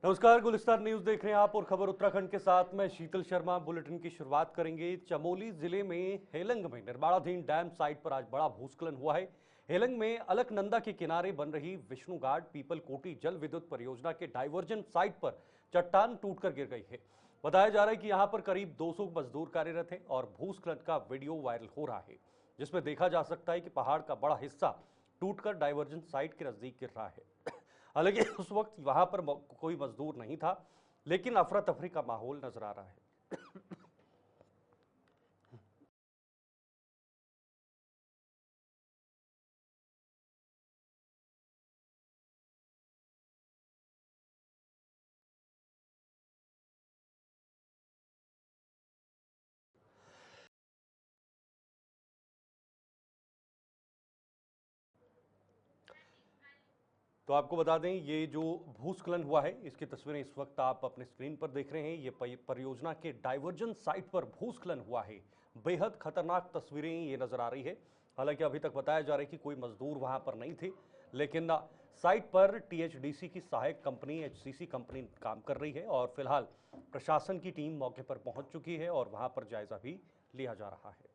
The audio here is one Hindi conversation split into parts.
नमस्कार, गुलिस्तान न्यूज देख रहे हैं आप और खबर उत्तराखंड के साथ मैं शीतल शर्मा। बुलेटिन की शुरुआत करेंगे। चमोली जिले में हेलंग में निर्माणाधीन डैम साइट पर आज बड़ा भूस्खलन हुआ है। हेलंग में अलकनंदा के किनारे बन रही विष्णु घाट पीपल कोटी जल विद्युत परियोजना के डाइवर्जन साइट पर चट्टान टूटकर गिर गई है। बताया जा रहा है कि यहाँ पर करीब 200 मजदूर कार्यरत है और भूस्खलन का वीडियो वायरल हो रहा है, जिसमें देखा जा सकता है कि पहाड़ का बड़ा हिस्सा टूटकर डाइवर्जन साइट के नजदीक गिर रहा है। हालांकि उस वक्त वहां पर कोई मजदूर नहीं था, लेकिन अफरा तफरी का माहौल नजर आ रहा है। तो आपको बता दें, ये जो भूस्खलन हुआ है इसकी तस्वीरें इस वक्त आप अपने स्क्रीन पर देख रहे हैं। ये परियोजना के डाइवर्जन साइट पर भूस्खलन हुआ है। बेहद खतरनाक तस्वीरें ये नजर आ रही है। हालांकि अभी तक बताया जा रहा है कि कोई मजदूर वहां पर नहीं थे, लेकिन साइट पर टीएचडीसी की सहायक कंपनी एचसीसी कंपनी काम कर रही है और फिलहाल प्रशासन की टीम मौके पर पहुंच चुकी है और वहां पर जायजा भी लिया जा रहा है।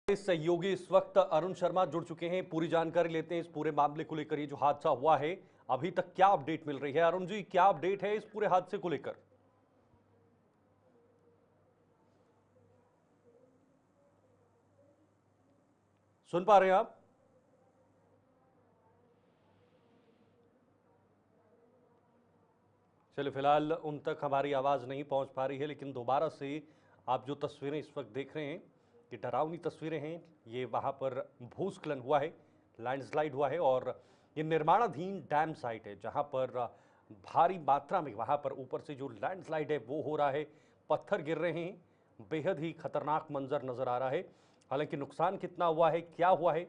सहयोगी इस वक्त अरुण शर्मा जुड़ चुके हैं। पूरी जानकारी लेते हैं इस पूरे मामले को लेकर। ये जो हादसा हुआ है, अभी तक क्या अपडेट मिल रही है? अरुण जी, क्या अपडेट है इस पूरे हादसे को लेकर? सुन पा रहे हैं आप? चलिए, फिलहाल उन तक हमारी आवाज नहीं पहुंच पा रही है, लेकिन दोबारा से आप जो तस्वीरें इस वक्त देख रहे हैं, ये डरावनी तस्वीरें हैं। ये वहां पर भूस्खलन हुआ है, लैंडस्लाइड हुआ है और ये निर्माणाधीन डैम साइट है, जहां पर भारी मात्रा में वहां पर ऊपर से जो लैंडस्लाइड है वो हो रहा है, पत्थर गिर रहे हैं। बेहद ही खतरनाक मंजर नजर आ रहा है। हालांकि नुकसान कितना हुआ है, क्या हुआ है,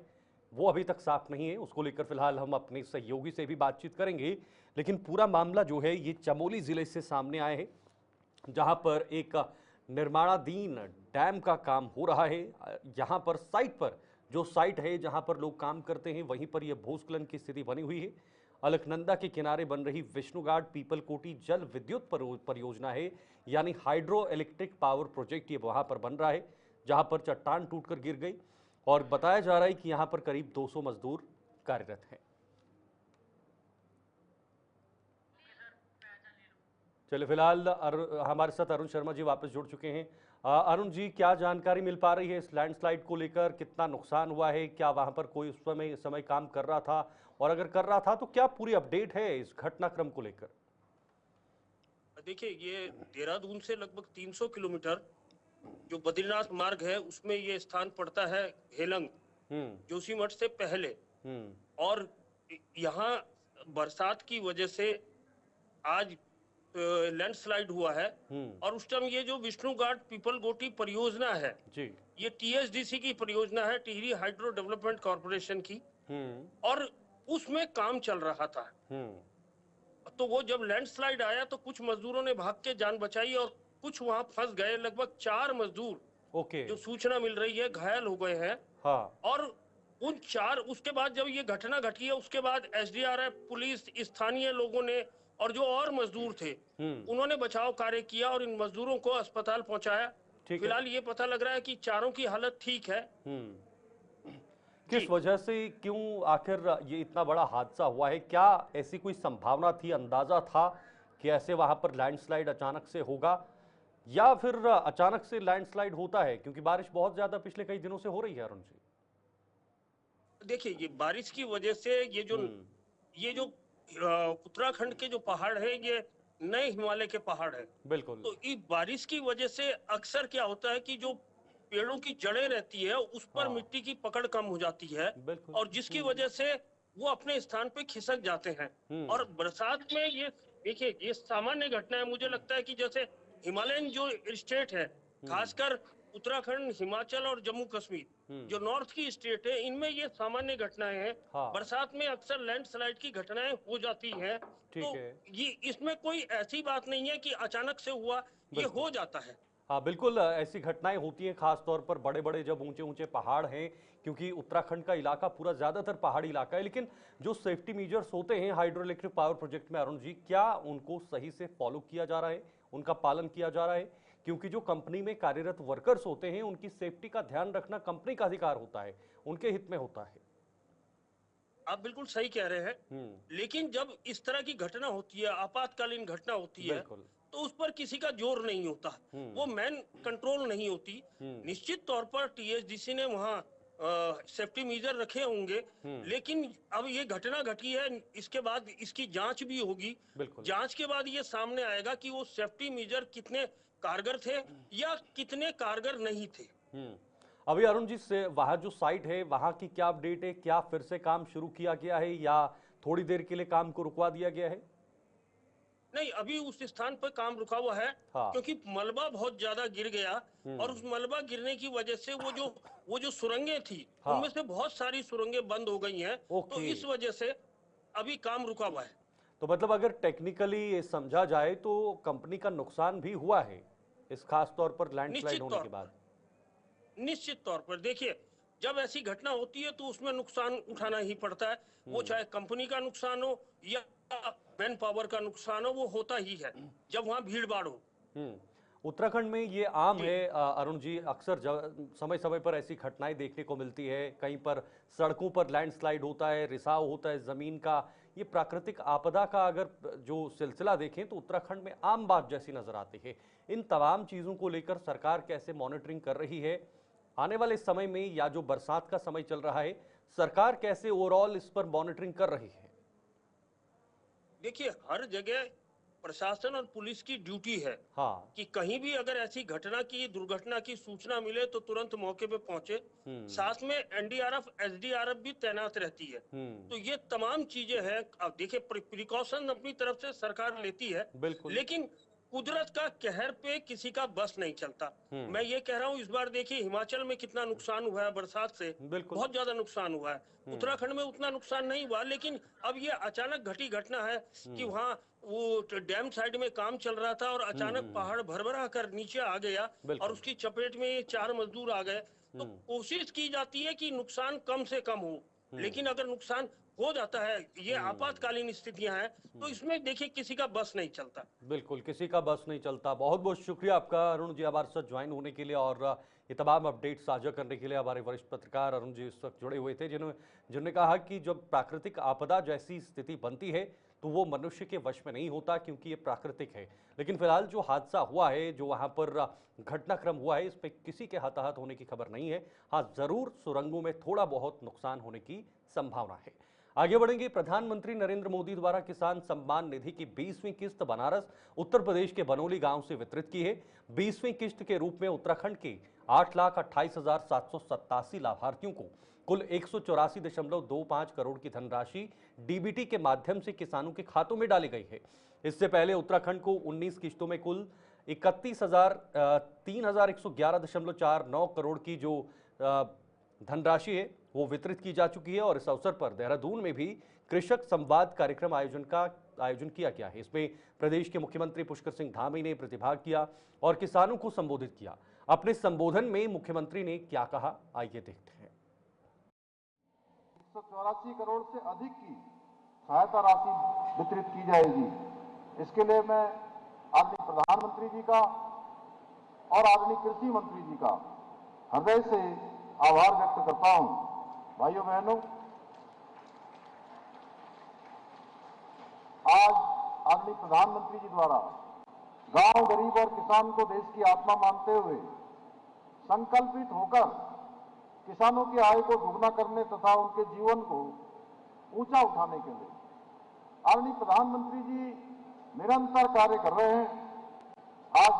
वो अभी तक साफ नहीं है। उसको लेकर फिलहाल हम अपने सहयोगी से भी बातचीत करेंगे। लेकिन पूरा मामला जो है ये चमोली जिले से सामने आया है, जहां पर एक निर्माणाधीन डैम का काम हो रहा है। यहां पर साइट पर, जो साइट है जहां पर लोग काम करते हैं, वहीं पर यह भूस्खलन की स्थिति बनी हुई है। अलकनंदा के किनारे बन रही विष्णुघाट पीपल कोटी जल विद्युत परियोजना है, यानी हाइड्रो इलेक्ट्रिक पावर प्रोजेक्ट, ये वहां पर बन रहा है, जहां पर चट्टान टूटकर गिर गई और बताया जा रहा है कि यहां पर करीब 200 मजदूर कार्यरत हैं। चलिए, फिलहाल हमारे साथ अरुण शर्मा जी वापस जुड़ चुके हैं। अरुण जी, क्या जानकारी मिल पा रही है इस लैंडस्लाइड को लेकर? कितना नुकसान हुआ है? क्या वहां पर कोई उस समय काम कर रहा था, और अगर कर रहा था तो क्या पूरी अपडेट है इस घटनाक्रम को लेकर? देखिए, ये देहरादून से लगभग 300 किलोमीटर जो बद्रीनाथ मार्ग है उसमें ये स्थान पड़ता है, हेलंग जोशीमठ से पहले। और यहाँ बरसात की वजह से आज लैंडस्लाइड हुआ है। और उस टाइम ये जो विष्णु घाट पीपल गोटी परियोजना है जी, ये टीएचडीसी की परियोजना है, टिहरी हाइड्रो डेवलपमेंट कॉर्पोरेशन की, और उसमें काम चल रहा था। तो वो जब लैंडस्लाइड आया तो कुछ मजदूरों ने भाग के जान बचाई और कुछ वहां फंस गए। लगभग 4 मजदूर जो सूचना मिल रही है घायल हो गए हैं। हाँ। और उन 4, उसके बाद जब ये घटना घटी है उसके बाद एसडीआरएफ, पुलिस, स्थानीय लोगों ने और जो और मजदूर थे उन्होंने बचाव कार्य किया और इन मजदूरों को अस्पताल पहुंचाया। फिलहाल ये पता लग रहा है कि चारों की हालत ठीक है। किस वजह से, क्यों आखिर ये इतना बड़ा हादसा हुआ है? क्या ऐसी कोई संभावना थी, अंदाजा था कि ऐसे वहां पर लैंडस्लाइड अचानक से होगा, या फिर अचानक से लैंडस्लाइड होता है? क्योंकि बारिश बहुत ज्यादा पिछले कई दिनों से हो रही है अरुण जी। देखिए, ये बारिश की वजह से ये जो उत्तराखंड के जो पहाड़ है ये नए हिमालय के पहाड़ है। बिल्कुल। तो इस बारिश की वजह से अक्सर क्या होता है कि जो पेड़ों की जड़ें रहती है उस पर मिट्टी की पकड़ कम हो जाती है और जिसकी वजह से वो अपने स्थान पे खिसक जाते हैं। और बरसात में ये, देखिए, ये सामान्य घटना है। मुझे लगता है कि जैसे हिमालयन जो स्टेट है, खासकर उत्तराखंड, हिमाचल और जम्मू कश्मीर जो नॉर्थ की स्टेट है, इनमें ये सामान्य घटनाएं हैं। हाँ। बरसात में अक्सर लैंडस्लाइड की घटनाएं हो जाती हैं। तो ये इसमें कोई ऐसी बात नहीं है कि अचानक से हुआ, ये हो जाता है। हाँ बिल्कुल, ऐसी घटनाएं होती हैं खास तौर पर बड़े बड़े जब ऊंचे ऊंचे पहाड़ हैं, क्योंकि उत्तराखंड का इलाका पूरा ज्यादातर पहाड़ी इलाका है। लेकिन जो सेफ्टी मेजर्स होते हैं हाइड्रो इलेक्ट्रिक पावर प्रोजेक्ट में, अरुण जी, क्या उनको सही से फॉलो किया जा रहा है, उनका पालन किया जा रहा है? क्योंकि जो कंपनी में कार्यरत वर्कर्स होते हैं उनकी सेफ्टी का ध्यान रखना कंपनी का अधिकार होता है, उनके हित में होता है। आप बिल्कुल सही कह रहे हैं, लेकिन जब इस तरह की घटना होती है, आपातकालीन घटना होती है, तो उस पर किसी का जोर नहीं होता, वो मैन कंट्रोल नहीं होती। निश्चित तौर पर टीएचडीसी ने वहाँ सेफ्टी मेजर रखे होंगे, लेकिन अब ये घटना घटी है, इसके बाद इसकी जांच भी होगी। जांच के बाद ये सामने आएगा कि वो सेफ्टी मेजर कितने कारगर थे या कितने कारगर नहीं थे। अभी अरुण जी से वहां जो साइट है वहां की क्या अपडेट है? क्या फिर से काम शुरू किया गया है या थोड़ी देर के लिए काम को रुकवा दिया गया है? नहीं, अभी उस स्थान पर काम रुका हुआ है। हाँ। क्योंकि मलबा बहुत ज्यादा गिर गया और उस मलबा गिरने की वजह से वो जो सुरंगें थी, हाँ। उनमें से बहुत सारी सुरंगें बंद हो गई हैं, तो इस वजह से अभी काम रुका हुआ है। तो मतलब अगर टेक्निकली समझा जाए तो कंपनी का नुकसान भी हुआ है इस खास तौर पर लैंडस्लाइड होने के बाद? निश्चित तौर पर देखिए, जब ऐसी घटना होती है तो उसमें नुकसान उठाना ही पड़ता है, वो चाहे कंपनी का नुकसान हो या मैन पावर का नुकसान हो, वो होता ही है जब वहां भीड़ भाड़ हो। उत्तराखंड में ये आम है अरुण जी, अक्सर समय समय पर ऐसी घटनाएं देखने को मिलती है। कहीं पर सड़कों पर लैंडस्लाइड होता है, रिसाव होता है जमीन का। ये प्राकृतिक आपदा का अगर जो सिलसिला देखें तो उत्तराखंड में आम बात जैसी नजर आती है। इन तमाम चीजों को लेकर सरकार कैसे मॉनिटरिंग कर रही है आने वाले समय में, या जो बरसात का समय चल रहा है, सरकार कैसे ओवरऑल इस पर मॉनिटरिंग कर रही है? देखिए, हर जगह प्रशासन और पुलिस की ड्यूटी है, हाँ। कि कहीं भी अगर ऐसी घटना की, दुर्घटना की सूचना मिले तो तुरंत मौके पे पहुंचे। साथ में एनडीआरएफ, एसडीआरएफ भी तैनात रहती है। तो ये तमाम चीजें हैं। अब देखिए, प्रिकॉशन अपनी तरफ से सरकार लेती है, लेकिन कुदरत का कहर पे किसी का बस नहीं चलता। मैं ये कह रहा हूँ, इस बार देखिए हिमाचल में कितना नुकसान हुआ है बरसात से, बहुत ज्यादा नुकसान हुआ है। उत्तराखंड में उतना नुकसान नहीं हुआ, लेकिन अब ये अचानक घटी घटना है कि वहाँ वो डैम साइड में काम चल रहा था और अचानक पहाड़ भरभरा कर नीचे आ गया और उसकी चपेट में 4 मजदूर आ गए। तो कोशिश की जाती है कि नुकसान कम से कम हो, लेकिन अगर नुकसान हो जाता है, ये आपातकालीन स्थितियां हैं, तो इसमें देखिए किसी का बस नहीं चलता। बिल्कुल, किसी का बस नहीं चलता। बहुत बहुत शुक्रिया आपका अरुण जी, हमारे साथ ज्वाइन होने के लिए और ये तमाम अपडेट साझा करने के लिए। हमारे वरिष्ठ पत्रकार अरुण जी इस वक्त जुड़े हुए थे, जिन्होंने कहा कि जब प्राकृतिक आपदा जैसी स्थिति बनती है तो वो मनुष्य के वश में नहीं होता, क्योंकि ये प्राकृतिक है। लेकिन फिलहाल जो हादसा हुआ है, जो वहां पर घटनाक्रम हुआ है, इस पर किसी के हताहत होने की खबर नहीं है। हाँ, जरूर सुरंगों में थोड़ा बहुत नुकसान होने की संभावना है। आगे बढ़ेंगे। प्रधानमंत्री नरेंद्र मोदी द्वारा किसान सम्मान निधि की 20वीं किस्त बनारस उत्तर प्रदेश के बनोली गांव से वितरित की है। 20वीं किस्त के रूप में उत्तराखंड के 8,28,787 लाभार्थियों को कुल 184.25 करोड़ की धनराशि डीबीटी के माध्यम से किसानों के खातों में डाली गई है। इससे पहले उत्तराखंड को 19 किस्तों में कुल 3,111.49 करोड़ की जो धनराशि है वो वितरित की जा चुकी है। और इस अवसर पर देहरादून में भी कृषक संवाद कार्यक्रम आयोजन किया गया है। इसमें प्रदेश के मुख्यमंत्री पुष्कर सिंह धामी ने प्रतिभाग किया और किसानों को संबोधित किया। अपने संबोधन में मुख्यमंत्री ने क्या कहा, आइए देखते हैं। 184 करोड़ से अधिक की सहायता राशि वितरित की जाएगी। इसके लिए मैं आदरणीय प्रधानमंत्री जी का और आदरणीय कृषि मंत्री जी का हृदय से आभार व्यक्त करता हूं। भाइयों बहनों, आज आदरणीय प्रधानमंत्री जी द्वारा गांव, गरीब और किसान को देश की आत्मा मानते हुए संकल्पित होकर किसानों की आय को दुगना करने तथा उनके जीवन को ऊंचा उठाने के लिए आदरणीय प्रधानमंत्री जी निरंतर कार्य कर रहे हैं। आज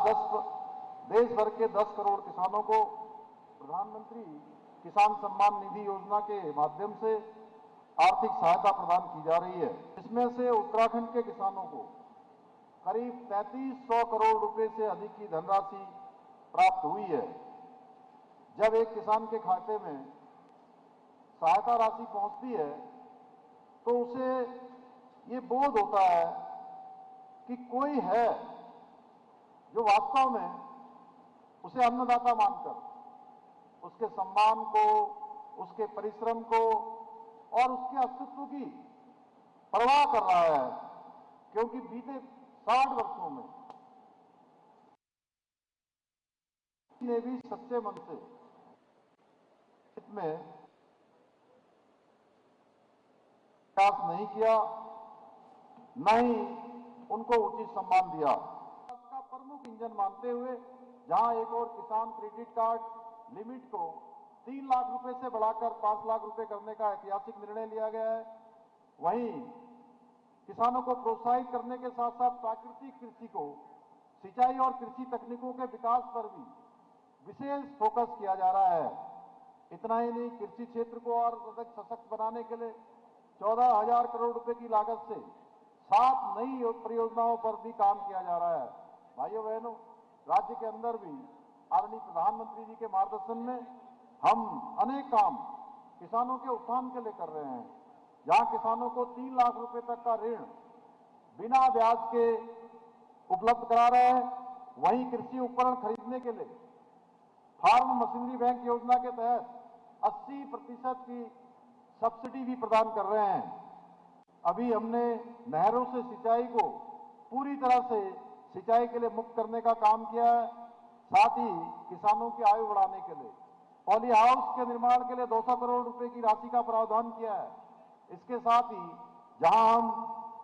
देश भर के 10 करोड़ किसानों को प्रधानमंत्री किसान सम्मान निधि योजना के माध्यम से आर्थिक सहायता प्रदान की जा रही है। इसमें से उत्तराखंड के किसानों को करीब 3300 करोड़ रुपए से अधिक की धनराशि प्राप्त हुई है। जब एक किसान के खाते में सहायता राशि पहुंचती है तो उसे ये बोध होता है कि कोई है जो वास्तव में उसे अन्नदाता मानकर उसके सम्मान को, उसके परिश्रम को और उसके अस्तित्व की परवाह कर रहा है, क्योंकि बीते 60 वर्षों में ने भी सच्चे मन से इसमें प्रयास नहीं किया, न ही उनको उचित सम्मान दिया। इसका प्रमुख इंजन मानते हुए जहां एक और किसान क्रेडिट कार्ड लिमिट को 3 लाख रुपए से बढ़ाकर 5 लाख रुपए करने का ऐतिहासिक निर्णय लिया गया है, वहीं किसानों को प्रोत्साहित करने के साथ साथ प्राकृतिक कृषि को, सिंचाई और कृषि तकनीकों के विकास पर भी विशेष फोकस किया जा रहा है। इतना ही नहीं, कृषि क्षेत्र को और अधिक सशक्त बनाने के लिए 14,000 करोड़ रुपए की लागत से 7 नई परियोजनाओं पर भी काम किया जा रहा है। भाइयों बहनों, राज्य के अंदर भी आदरणीय प्रधानमंत्री जी के मार्गदर्शन में हम अनेक काम किसानों के उत्थान के लिए कर रहे हैं। जहां किसानों को 3 लाख रुपए तक का ऋण बिना ब्याज के उपलब्ध करा रहे हैं, वहीं कृषि उपकरण खरीदने के लिए फार्म मशीनरी बैंक योजना के तहत 80% की सब्सिडी भी प्रदान कर रहे हैं। अभी हमने नहरों से सिंचाई को पूरी तरह से सिंचाई के लिए मुक्त करने का काम किया है। साथ ही किसानों की आयु बढ़ाने के लिए पॉली हाउस के निर्माण के लिए 200 करोड़ रुपए की राशि का प्रावधान किया है। इसके साथ ही जहां हम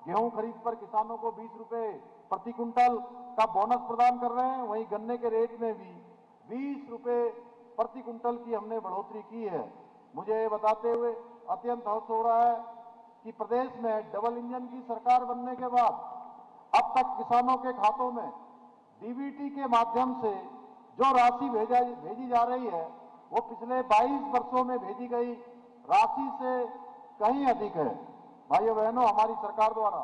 गेहूं खरीद पर किसानों को 20 रुपए प्रति क्विंटल का बोनस प्रदान कर रहे हैं, वहीं गन्ने के रेट में भी 20 रुपए प्रति क्विंटल की हमने बढ़ोतरी की है। मुझे ये बताते हुए अत्यंत हर्ष हो रहा है कि प्रदेश में डबल इंजन की सरकार बनने के बाद अब तक किसानों के खातों में डीबीटी के माध्यम से जो राशि भेजी जा रही है, वो पिछले 22 वर्षों में भेजी गई राशि से कहीं अधिक है। भाइयों बहनों, हमारी सरकार द्वारा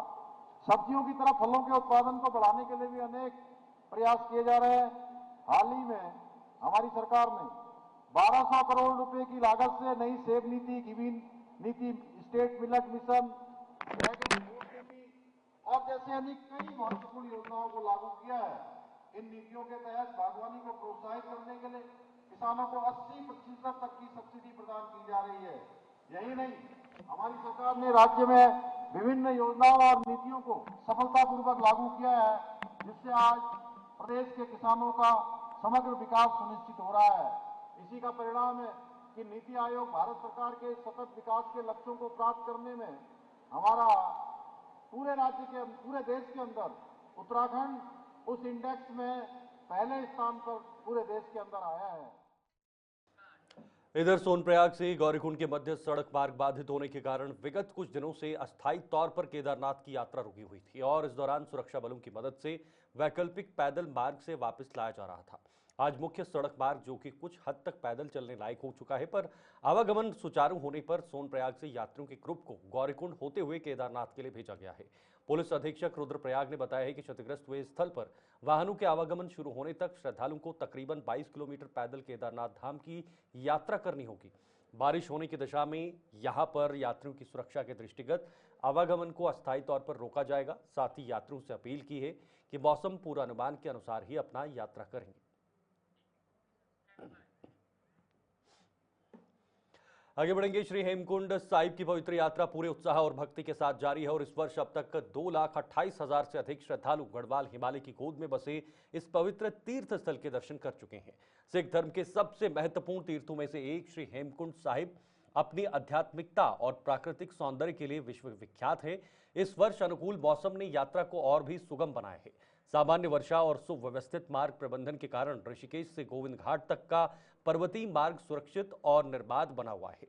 सब्जियों की तरह फलों के उत्पादन को बढ़ाने के लिए भी अनेक प्रयास किए जा रहे हैं। हाल ही में हमारी सरकार ने 1200 करोड़ रुपए की लागत से नई सेब नीति, कीवी नीति, state millet mission, dragon fruit नीति और जैसे अनेक कई महत्वपूर्ण योजनाओं को लागू किया है। इन नीतियों के तहत बागवानी को प्रोत्साहित करने के लिए किसानों को 80% तक की सब्सिडी प्रदान की जा रही है। यही नहीं, हमारी सरकार ने राज्य में विभिन्न योजनाओं और नीतियों को सफलतापूर्वक लागू किया है, जिससे आज प्रदेश के किसानों का समग्र विकास सुनिश्चित हो रहा है। इसी का परिणाम है कि नीति आयोग भारत सरकार के सतत विकास के लक्ष्यों को प्राप्त करने में हमारा पूरे देश के अंदर उत्तराखंड उस इंडेक्स में पहले स्थान पर पूरे देश के अंदर आया है। इधर सोनप्रयाग से गौरीकुंड के मध्य सड़क मार्ग बाधित होने के कारण विगत कुछ दिनों से अस्थायी तौर पर केदारनाथ की यात्रा रुकी हुई थी और इस दौरान सुरक्षा बलों की मदद से वैकल्पिक पैदल मार्ग से वापस लाया जा रहा था। आज मुख्य सड़क मार्ग, जो कि कुछ हद तक पैदल चलने लायक हो चुका है, पर आवागमन सुचारू होने पर सोनप्रयाग से यात्रियों के ग्रुप को गौरीकुंड होते हुए केदारनाथ के लिए भेजा गया है। पुलिस अधीक्षक रुद्रप्रयाग ने बताया है कि क्षतिग्रस्त हुए स्थल पर वाहनों के आवागमन शुरू होने तक श्रद्धालुओं को तकरीबन 22 किलोमीटर पैदल केदारनाथ धाम की यात्रा करनी होगी। बारिश होने की दशा में यहां पर यात्रियों की सुरक्षा के दृष्टिगत आवागमन को अस्थायी तौर पर रोका जाएगा। साथ ही यात्रियों से अपील की है कि मौसम पूर्वानुमान के अनुसार ही अपना यात्रा करेंगे। आगे बढ़ेंगे। श्री हेमकुंड साहिब की पवित्र यात्रा पूरे उत्साह और भक्ति के साथ जारी है और इस वर्ष अब तक 2,28,000 से अधिक श्रद्धालु गढ़वाल हिमालय की गोद में बसे इस पवित्र तीर्थ स्थल के दर्शन कर चुके हैं। सिख धर्म के सबसे महत्वपूर्ण तीर्थों में से एक श्री हेमकुंड साहिब अपनी आध्यात्मिकता और प्राकृतिक सौंदर्य के लिए विश्व विख्यात है। इस वर्ष अनुकूल मौसम ने यात्रा को और भी सुगम बनाया है। सामान्य वर्षा और सुव्यवस्थित मार्ग प्रबंधन के कारण ऋषिकेश से गोविंद घाट तक का पर्वतीय मार्ग सुरक्षित और निर्बाध बना हुआ है।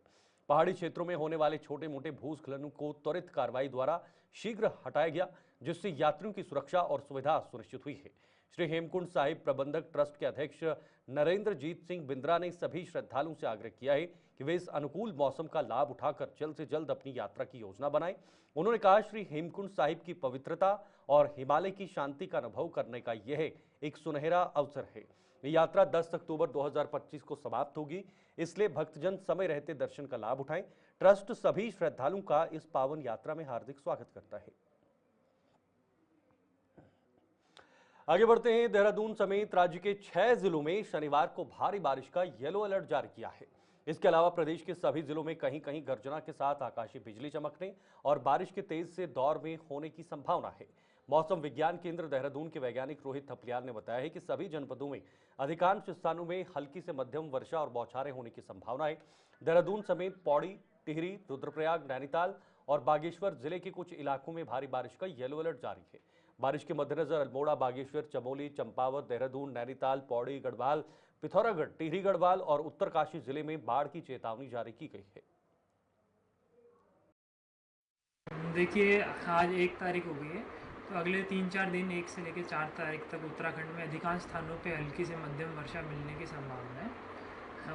पहाड़ी क्षेत्रों में होने वाले छोटे मोटे भूस्खलनों को त्वरित कार्रवाई द्वारा शीघ्र हटाया गया, जिससे यात्रियों की सुरक्षा और सुविधा सुनिश्चित हुई है। श्री हेमकुंड साहिब प्रबंधक ट्रस्ट के अध्यक्ष नरेंद्रजीत सिंह बिंद्रा ने सभी श्रद्धालुओं से आग्रह किया है कि वे इस अनुकूल मौसम का लाभ उठाकर जल्द से जल्द अपनी यात्रा की योजना बनाएं। उन्होंने कहा, श्री हेमकुंड साहिब की पवित्रता और हिमालय की शांति का अनुभव करने का यह एक सुनहरा अवसर है। यात्रा 10 अक्टूबर 2025 को समाप्त होगी, इसलिए भक्तजन समय रहते दर्शन का लाभ उठाएं। ट्रस्ट सभी श्रद्धालुओं का इस पावन यात्रा में हार्दिक स्वागत करता है। आगे बढ़ते हैं। देहरादून समेत राज्य के 6 जिलों में शनिवार को भारी बारिश का येलो अलर्ट जारी किया है। इसके अलावा प्रदेश के सभी जिलों में कहीं कहीं गर्जना के साथ आकाशीय बिजली चमकने और बारिश के तेज से दौर में होने की संभावना है। मौसम विज्ञान केंद्र देहरादून के वैज्ञानिक रोहित थपलियाल ने बताया है कि सभी जनपदों में अधिकांश स्थानों में हल्की से मध्यम वर्षा और बौछारें होने की संभावना है। देहरादून समेत पौड़ी, टिहरी, रुद्रप्रयाग, नैनीताल और बागेश्वर जिले के कुछ इलाकों में भारी बारिश का येलो अलर्ट जारी है। बारिश के मद्देनजर अल्मोड़ा, बागेश्वर, चमोली, चंपावत, देहरादून, नैनीताल, पौड़ी, गढ़वाल, पिथौरागढ़, टिहरी गढ़वाल और उत्तरकाशी जिले में बाढ़ की चेतावनी जारी की गई है। देखिए, आज 1 तारीख हो गई है, तो अगले 3-4 दिन 1 से लेकर 4 तारीख तक उत्तराखंड में अधिकांश स्थानों पे हल्की से मध्यम वर्षा मिलने की संभावना है।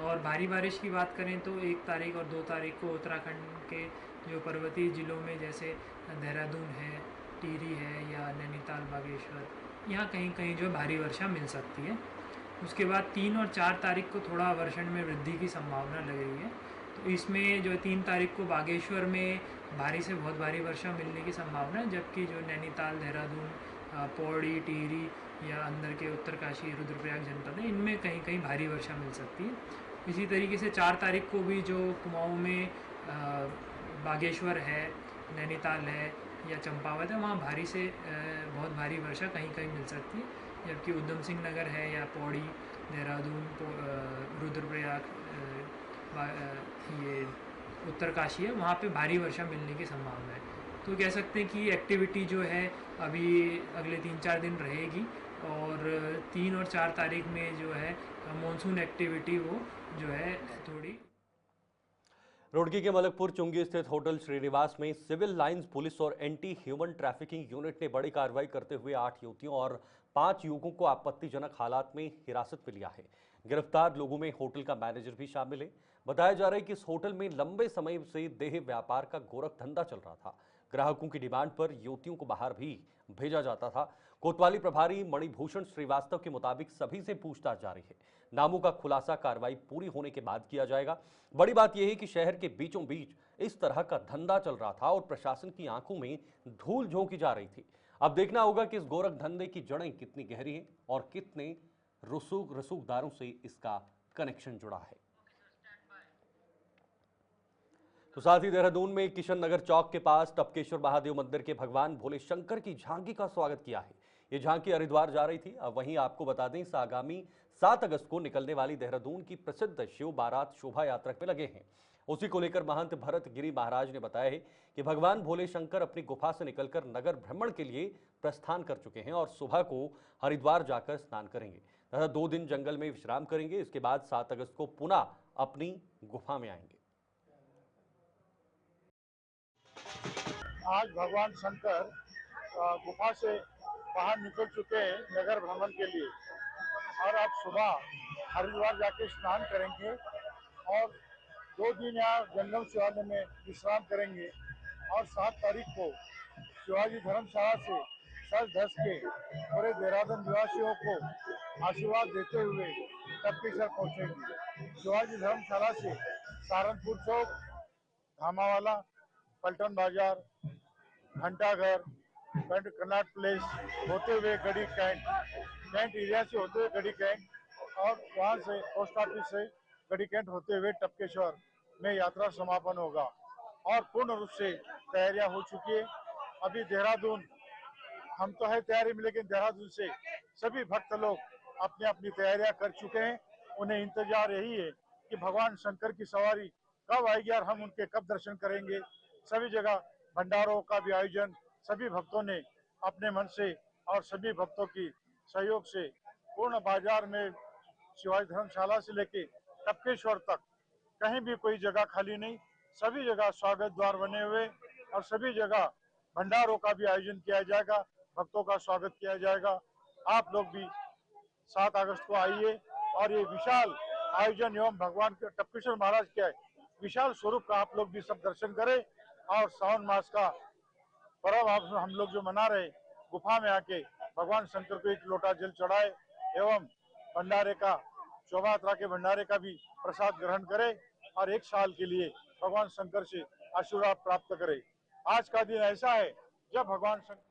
और भारी बारिश की बात करें तो 1 तारीख और 2 तारीख को उत्तराखंड के जो पर्वतीय जिलों में जैसे देहरादून है, टिहरी है या नैनीताल, बागेश्वर, यहाँ कहीं कहीं जो भारी वर्षा मिल सकती है। उसके बाद 3 और 4 तारीख को थोड़ा वर्षण में वृद्धि की संभावना लग रही है। तो इसमें जो 3 तारीख को बागेश्वर में भारी से बहुत भारी वर्षा मिलने की संभावना है, जबकि जो नैनीताल, देहरादून, पौड़ी, टिहरी या अंदर के उत्तरकाशी, रुद्रप्रयाग जनपद है, इनमें कहीं कहीं भारी वर्षा मिल सकती है। इसी तरीके से 4 तारीख को भी जो कुमाऊं में बागेश्वर है, नैनीताल है या चंपावत है, वहाँ भारी से बहुत भारी वर्षा कहीं कहीं मिल सकती है। जबकि उधम सिंह नगर है या पौड़ी, देहरादून, रुद्रप्रयाग, ये उत्तरकाशी है, वहाँ पे भारी वर्षा मिलने की संभावना है। तो कह सकते हैं कि एक्टिविटी जो है अभी अगले 3-4 दिन रहेगी और 3 और 4 तारीख में जो है मानसून एक्टिविटी वो जो है थोड़ी। रुड़की के मलकपुर चुंगी स्थित होटल श्रीनिवास में सिविल लाइंस पुलिस और एंटी ह्यूमन ट्रैफिकिंग यूनिट ने बड़ी कार्रवाई करते हुए 8 युवतियों और 5 युवकों को आपत्तिजनक हालात में हिरासत में लिया है। गिरफ्तार लोगों में होटल का मैनेजर भी शामिल है। बताया जा रहा है कि इस होटल में लंबे समय से देह व्यापार का गोरख धंधा चल रहा था। ग्राहकों की डिमांड पर युवतियों को बाहर भी भेजा जाता था। कोतवाली प्रभारी मणिभूषण श्रीवास्तव के मुताबिक सभी से पूछताछ जारी है। नामों का खुलासा कार्रवाई पूरी होने के बाद किया जाएगा। बड़ी बात यह है कि शहर के बीचों बीच इस तरह का धंधा चल रहा था और प्रशासन की आंखों में धूल झोंकी जा रही थी। अब देखना होगा कि इस गोरख धंधे की जड़ें कितनी गहरी हैं और कितने रसूखदारों से इसका कनेक्शन जुड़ा है। तो साथ ही देहरादून में किशन नगर चौक के पास टपकेश्वर महादेव मंदिर के भगवान भोले शंकर की झांकी का स्वागत किया है। ये झांकी हरिद्वार जा रही थी। अब वहीं आपको बता दें, इस आगामी 7 अगस्त को निकलने वाली देहरादून की प्रसिद्ध शिव बारात शोभा यात्रा में लगे हैं। उसी को लेकर महंत भरत गिरी महाराज ने बताया है कि भगवान भोले शंकर अपनी गुफा से निकलकर नगर भ्रमण के लिए प्रस्थान कर चुके हैं और सुबह को हरिद्वार जाकर स्नान करेंगे तथा 2 दिन जंगल में विश्राम करेंगे। इसके बाद 7 अगस्त को पुनः अपनी गुफा में आएंगे। आज भगवान शंकर गुफा से बाहर निकल चुके हैं नगर भ्रमण के लिए और अब सुबह हरिद्वार जाके स्नान करेंगे और 2 दिन यहाँ जंगल शिवालय में विश्राम करेंगे और 7 तारीख को शिवाजी धर्मशाला से सज धज के पूरे देहरादून निवासियों को आशीर्वाद देते हुए टपकेश्वर पहुँचेंगे। शिवाजी धर्मशाला से सहारनपुर चौक, धामावाला, पलटन बाजार, घंटाघर, कन्नाट प्लेस होते हुए गढ़ी कैंट एरिया से होते हुए गढ़ी कैंट और वहां से पोस्ट ऑफिस से गढ़ी कैंट होते हुए टपकेश्वर में यात्रा समापन होगा और पूर्ण रूप से तैयारियां हो चुकी है। अभी देहरादून हम तो है तैयारी में, लेकिन देहरादून से सभी भक्त लोग अपनी अपनी तैयारियां कर चुके हैं। उन्हें इंतजार यही है कि भगवान शंकर की सवारी कब आएगी और हम उनके कब दर्शन करेंगे। सभी जगह भंडारों का भी आयोजन सभी भक्तों ने अपने मन से और सभी भक्तों की सहयोग से पूर्ण बाजार में शिवाजी धर्मशाला से लेके टपकेश्वर तक कहीं भी कोई जगह खाली नहीं। सभी जगह स्वागत द्वार बने हुए और सभी जगह भंडारों का भी आयोजन किया जाएगा, भक्तों का स्वागत किया जाएगा। आप लोग भी 7 अगस्त को आइए और ये विशाल आयोजन एवं भगवान के टपकेश्वर महाराज के विशाल स्वरूप का आप लोग भी सब दर्शन करें और सावन मास का पर्व हम लोग जो मना रहे, गुफा में आके भगवान शंकर को 1 लोटा जल चढ़ाए एवं भंडारे का, शोभा यात्रा के भंडारे का भी प्रसाद ग्रहण करे और 1 साल के लिए भगवान शंकर से आशीर्वाद प्राप्त करे। आज का दिन ऐसा है जब भगवान शंकर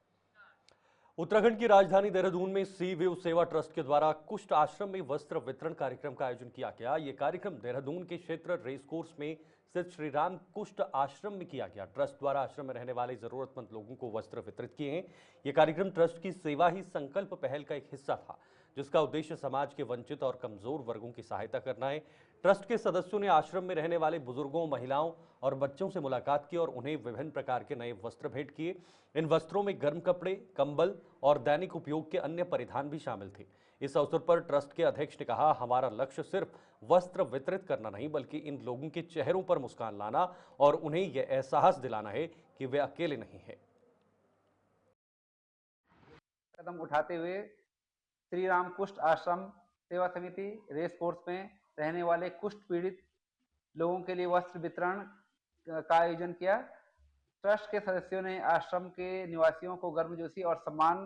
उत्तराखंड की राजधानी देहरादून में सी व्यू सेवा ट्रस्ट के द्वारा कुष्ठ आश्रम में वस्त्र वितरण कार्यक्रम का आयोजन किया गया। ये कार्यक्रम देहरादून के क्षेत्र रेस कोर्स में स्थित श्री राम कुष्ठ आश्रम में किया गया। ट्रस्ट द्वारा आश्रम में रहने वाले जरूरतमंद लोगों को वस्त्र वितरित किए हैं। ये कार्यक्रम ट्रस्ट की सेवा ही संकल्प पहल का एक हिस्सा था, जिसका उद्देश्य समाज के वंचित और कमजोर वर्गों की सहायता करना है। ट्रस्ट के सदस्यों ने आश्रम में रहने वाले बुजुर्गों, महिलाओं और बच्चों से मुलाकात की और उन्हें विभिन्न प्रकार के नए वस्त्र भेंट किए। इन वस्त्रों में गर्म कपड़े, कंबल और दैनिक उपयोग के अन्य परिधान भी शामिल थे। इस अवसर पर ट्रस्ट के अध्यक्ष ने कहा, हमारा लक्ष्य सिर्फ वस्त्र वितरित करना नहीं, बल्कि इन लोगों के चेहरों पर मुस्कान लाना और उन्हें यह एहसास दिलाना है कि वे अकेले नहीं हैं। कदम उठाते हुए श्री राम कुष्ठ आश्रम सेवा समिति रेस कोर्स में रहने वाले कुष्ठ पीड़ित लोगों के लिए वस्त्र वितरण का आयोजन किया। ट्रस्ट के सदस्यों ने आश्रम के निवासियों को गर्मजोशी और सम्मान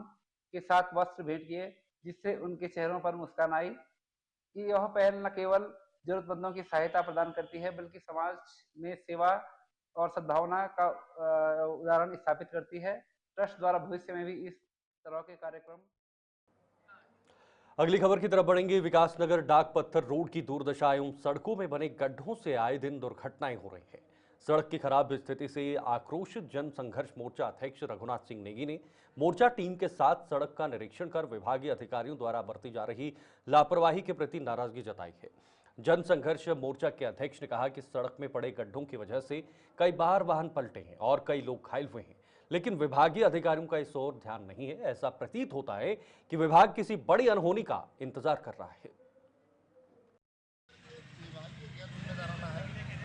के साथ वस्त्र भेंट किए, जिससे उनके चेहरों पर मुस्कान आई। कि यह पहल न केवल जरूरतमंदों की सहायता प्रदान करती है, बल्कि समाज में सेवा और सद्भावना का उदाहरण स्थापित करती है। ट्रस्ट द्वारा भविष्य में भी इस तरह के कार्यक्रम। अगली खबर की तरफ बढ़ेंगे। विकासनगर डाक पत्थर रोड की दुर्दशा एवं सड़कों में बने गड्ढों से आए दिन दुर्घटनाएं हो रही हैं। सड़क की खराब स्थिति से आक्रोशित जन संघर्ष मोर्चा अध्यक्ष रघुनाथ सिंह नेगी ने मोर्चा टीम के साथ सड़क का निरीक्षण कर विभागीय अधिकारियों द्वारा बरती जा रही लापरवाही के प्रति नाराजगी जताई है। जन संघर्ष मोर्चा के अध्यक्ष ने कहा कि सड़क में पड़े गड्ढों की वजह से कई बार वाहन पलटे हैं और कई लोग घायल हुए हैं, लेकिन विभागीय अधिकारियों का इस ओर ध्यान नहीं है। ऐसा प्रतीत होता है कि विभाग किसी बड़ी अनहोनी का इंतजार कर रहा है।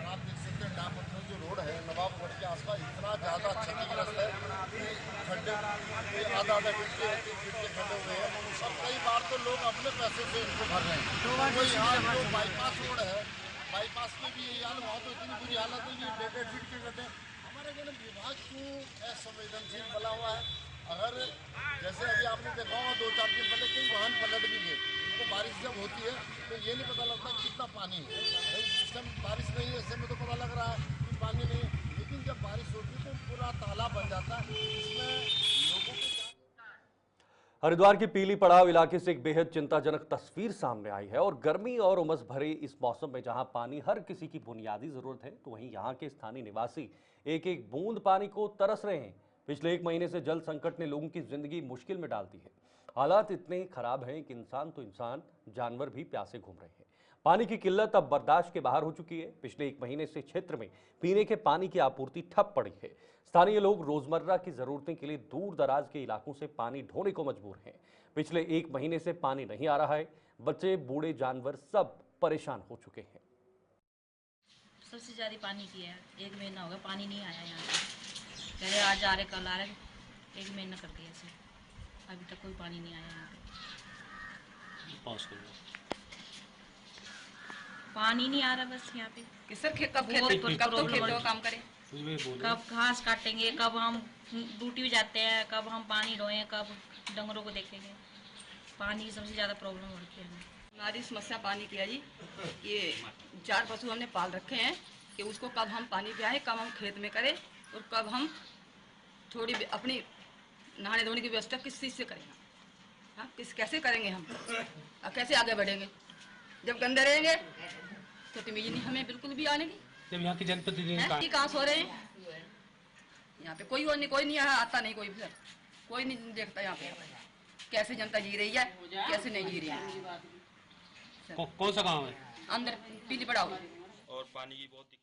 आप देख सकते हैं डाक पत्थर जो रोड है नवाबगढ़ के आसपास इतना ज़्यादा क्षतिग्रस्त है कि खड्डे आधा फीट के खड्डे हुए हैं और कई बार तो लोग अपने पैसे से इनको भर रहे हैं। तो यहाँ जो बाईपास रोड है, बाईपास में भी यही हाल, वहाँ तो इतनी बुरी हालत है कि 1.5 फीट के गड्ढे। हमारे जो विभाग क्यों असंवेदनशील बना हुआ है। अगर जैसे अभी आपने देखा होगा 2-4 दिन पहले कई वाहन पलट भी गए, तो बारिश जब होती है तो ये नहीं पता लगता कितना पानी है। इस टाइम बारिश नहीं है, ऐसे में तो पता लग रहा है कि पानी नहीं है, लेकिन जब बारिश होती है तो पूरा तालाब बन जाता है। इसमें लोगों को हरिद्वार के पीली पड़ाव इलाके से एक बेहद चिंताजनक तस्वीर सामने आई है। और गर्मी और उमस भरे इस मौसम में जहां पानी हर किसी की बुनियादी जरूरत है, तो वहीं यहां के स्थानीय निवासी एक एक बूंद पानी को तरस रहे हैं। पिछले 1 महीने से जल संकट ने लोगों की जिंदगी मुश्किल में डाल दी है। हालात इतने खराब हैं कि इंसान तो इंसान, जानवर भी प्यासे घूम रहे हैं। पानी की किल्लत अब बर्दाश्त के बाहर हो चुकी है। पिछले 1 महीने से क्षेत्र में पीने के पानी की आपूर्ति ठप पड़ी है। स्थानीय लोग रोजमर्रा की जरूरतें के लिए दूर दराज के इलाकों से पानी ढोने को मजबूर हैं। पिछले 1 महीने से पानी नहीं आ रहा है। बच्चे, बूढ़े, जानवर सब परेशान हो चुके हैं। सबसे ज्यादा पानी की है। 1 महीना हो गया पानी नहीं आया यहाँ पे। पहले आज आ रहे, कल आ रहे, 1 महीना कर दिया ऐसे, अभी तक कोई पानी नहीं आया यहाँ पे। पानी नहीं आ रहा बस यहाँ पे। सर कब खेतों का काम करें, कब घास काटेंगे, कब हम ड्यूटी जाते हैं, कब हम पानी ढोएं, कब डंगरों को देखेंगे। पानी की सबसे ज्यादा प्रॉब्लम हो रही है हमारी समस्या पानी की है जी। ये 4 पशु हमने पाल रखे हैं कि उसको कब हम पानी पियाएं, कब हम खेत में करें और कब हम थोड़ी अपनी नहाने धोने की व्यवस्था किस चीज़ से करेंगे। हाँ, कैसे करेंगे हम, कैसे आगे बढ़ेंगे जब गंदे रहेंगे तो तमीज नहीं हमें बिल्कुल भी आने की। जब यहाँ की जनप्रतिनिधि कहाँ सो रहे हैं, यहाँ पे कोई नहीं आता नहीं, कोई नहीं देखता यहाँ पे कैसे जनता जी रही है, कैसे नहीं जी रही है। कौन सा गाँव है? अंदर पीली पड़ाव और पानी की बहुत दिक्कत।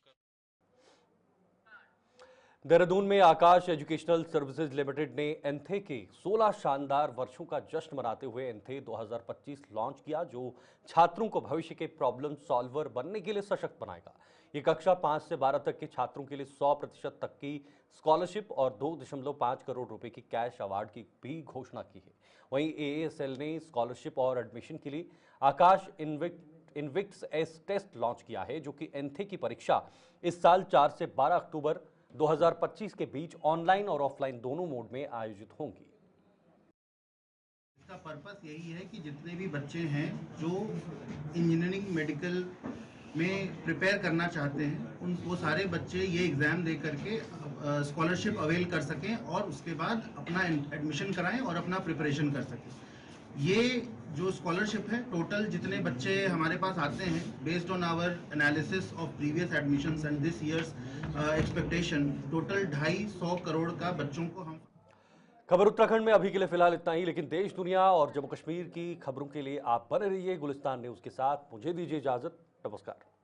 देहरादून में आकाश एजुकेशनल सर्विसेज लिमिटेड ने एंथे के 16 शानदार वर्षों का जश्न मनाते हुए एंथे 2025 लॉन्च किया, जो छात्रों को भविष्य के प्रॉब्लम सॉल्वर बनने के लिए सशक्त बनाएगा। ये कक्षा 5 से 12 तक के छात्रों के लिए 100% तक की स्कॉलरशिप और 2.5 करोड़ रुपए की कैश अवार्ड की भी घोषणा की है। वहीं AASL ने स्कॉलरशिप और एडमिशन के लिए आकाश इनविक्ट्स एस टेस्ट लॉन्च किया है, जो कि एंथे की परीक्षा इस साल 4 से 12 अक्टूबर 2025 के बीच ऑनलाइन और ऑफलाइन दोनों मोड में आयोजित होंगी। इसका पर्पस यही है कि जितने भी बच्चे हैं जो इंजीनियरिंग, मेडिकल में प्रिपेयर करना चाहते हैं, उनको सारे बच्चे ये एग्ज़ाम दे करके स्कॉलरशिप अवेल कर सकें और उसके बाद अपना एडमिशन कराएं और अपना प्रिपरेशन कर सकें। ये जो स्कॉलरशिप है, टोटल जितने बच्चे हमारे पास आते हैं, based on our analysis of previous admissions and this year's expectation, total 250 crore का बच्चों को हम। खबर उत्तराखंड में अभी के लिए फिलहाल इतना ही, लेकिन देश दुनिया और जम्मू कश्मीर की खबरों के लिए आप बने रहिए गुलिस्तान न्यूज़ के साथ। मुझे दीजिए इजाजत, नमस्कार।